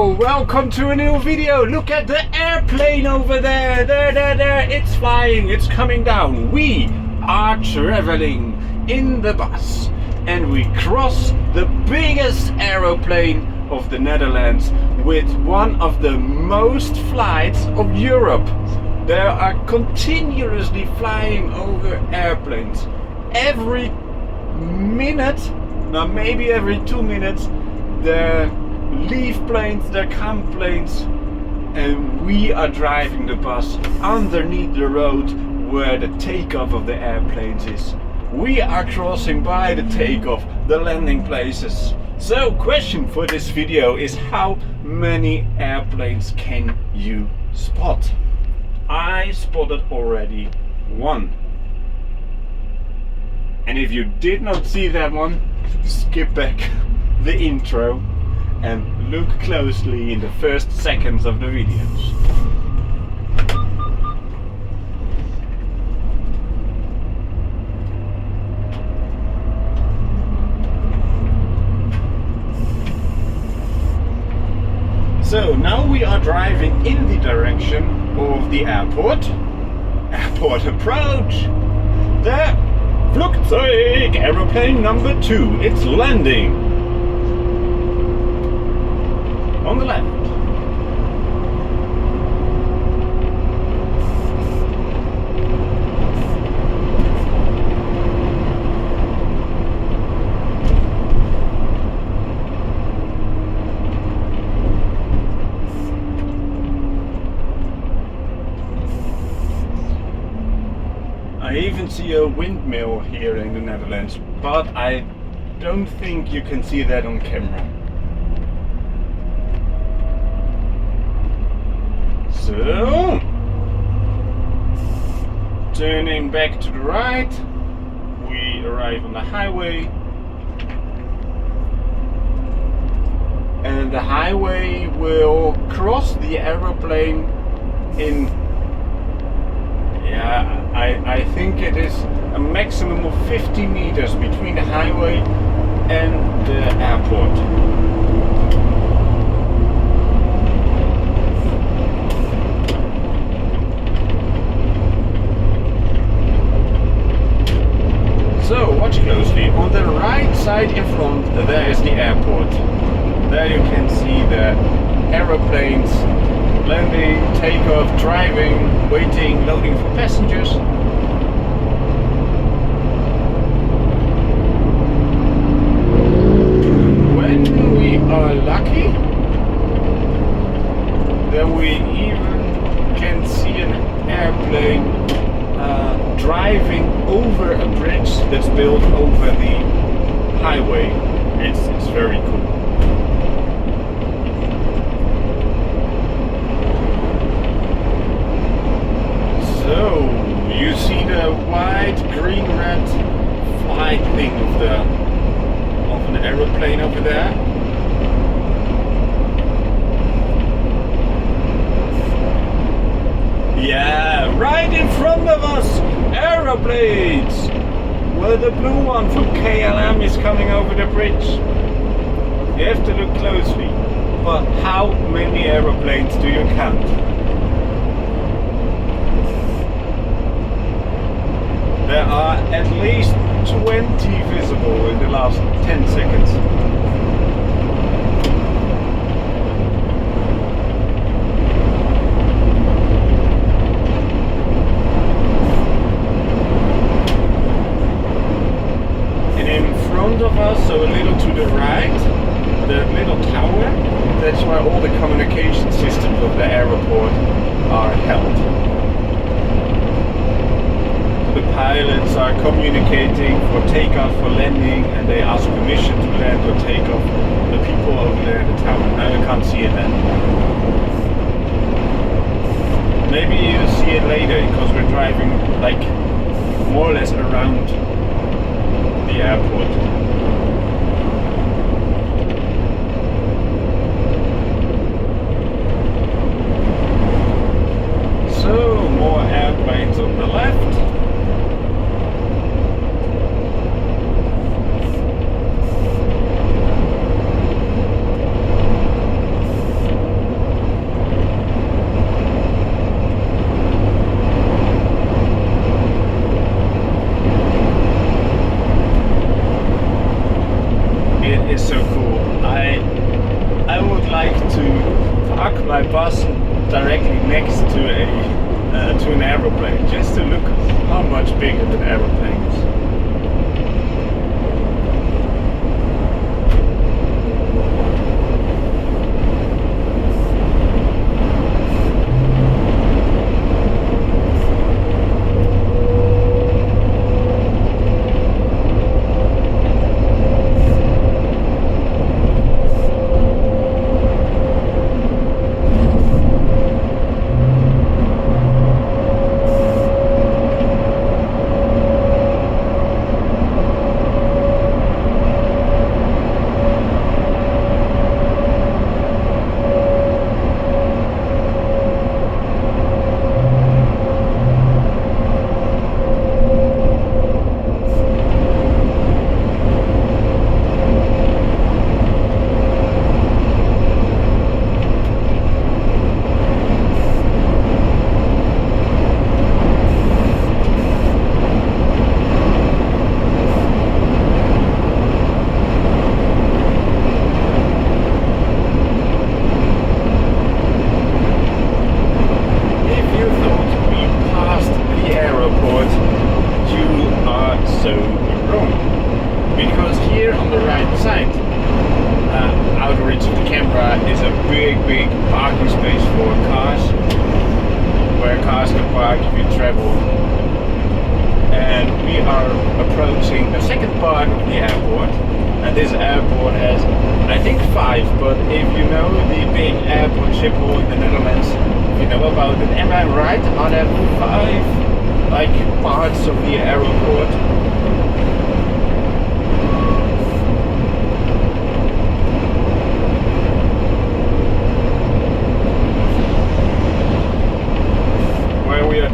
Hello, welcome to a new video. Look at the airplane over there. There. It's flying, it's coming down. We are traveling in the bus and we cross the biggest aeroplane of the Netherlands with one of the most flights of Europe. There are continuously flying over airplanes. Every minute, now maybe every 2 minutes, there leave planes, there come planes, and we are driving the bus underneath the road where the takeoff of the airplanes is. We are crossing by the takeoff, the landing places. So, question for this video is: how many airplanes can you spot? I spotted already one. And if you did not see that one, skip back the intro and look closely in the first seconds of the videos. So now we are driving in the direction of the airport. Airport approach. There, Flugzeug, aeroplane number 2. It's landing. On the left. I even see a windmill here in the Netherlands, but I don't think you can see that on camera. So, turning back to the right, we arrive on the highway, and the highway will cross the aeroplane in, I think it is a maximum of 50 meters between the highway and the airport. So watch closely. On the right side in front there is the airport. There you can see the aeroplanes landing, takeoff, driving, waiting, loading for passengers. When we are lucky, then we even can see an airplane driving over a bridge that's built over the highway. It's very cool. So you see the white, green, red flight thing of an aeroplane over there. Yeah, right in front of us, aeroplanes. Well, the blue one from KLM is coming over the bridge. You have to look closely. But how many aeroplanes do you count? There are at least 20 visible in the last 10 seconds. Of us, so a little to the right, the little tower, that's where all the communication systems of the airport are held. The pilots are communicating for takeoff, for landing, and they ask permission to land or take off. The people over there in the tower. Now you can't see it then. Maybe you'll see it later because we're driving like more or less around the airport. So, more airplanes on the left. so cool. I would like to park my bus directly next to an aeroplane, just to look how much bigger an aeroplane is. Big parking space for cars, where cars can park if you travel. And we are approaching the second part of the airport, and this airport has, I think, 5, but if you know the big airport Schiphol in the Netherlands, if you know about it, am I right? Are there 5 like parts of the airport?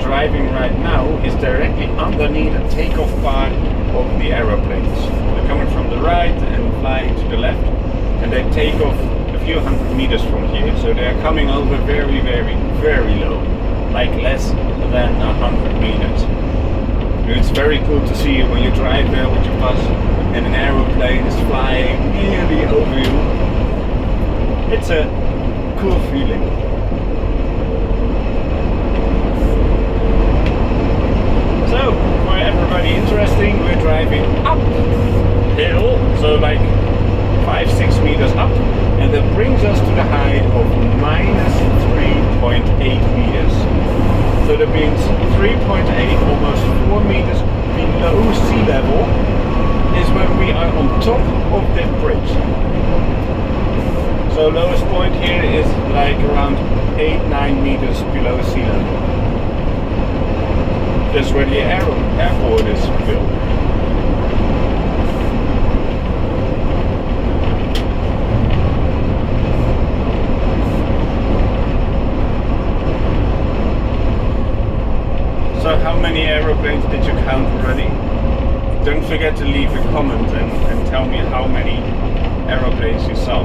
Driving right now is directly underneath the takeoff part of the aeroplanes. They're coming from the right and flying to the left, and they take off a few hundred meters from here, so they're coming over very, very, very low, like less than 100 meters. It's very cool to see when you drive there with your bus and an aeroplane is flying nearly over you. It's a cool feeling. So, for everybody interesting, we're driving uphill, so like 5-6 meters up, and that brings us to the height of minus 3.8 meters. So that means 3.8, almost 4 meters below sea level, is when we are on top of that bridge. So lowest point here is like around 8-9 meters below sea level. That's where the airport is built. So how many aeroplanes did you count already? Don't forget to leave a comment and tell me how many aeroplanes you saw.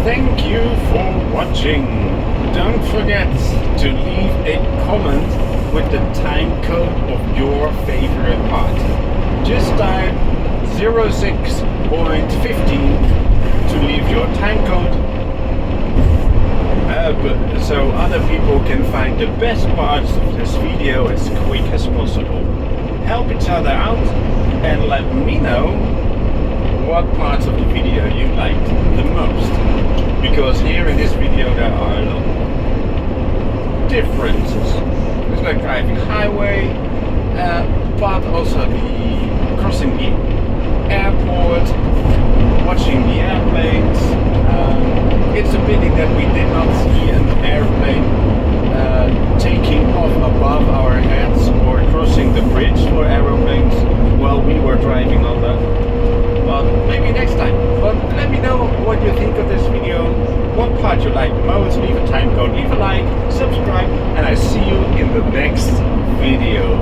thank you for watching. Don't forget to leave a comment with the time code of your favorite part. Just type 06.15 to leave your time code, so other people can find the best parts of this video as quick as possible. Help each other out and let me know what parts of the video you liked the most, because here in this video there are a lot of differences. It's like driving highway, but also the crossing the airport, watching the airplanes. It's a pity that we did not see an airplane taking off above our heads or crossing the bridge for aeroplanes while we were driving on that. But maybe next time. But let me know what you think of this video, what part you like most. Leave a time code, leave a like, subscribe, and I see you in the next video.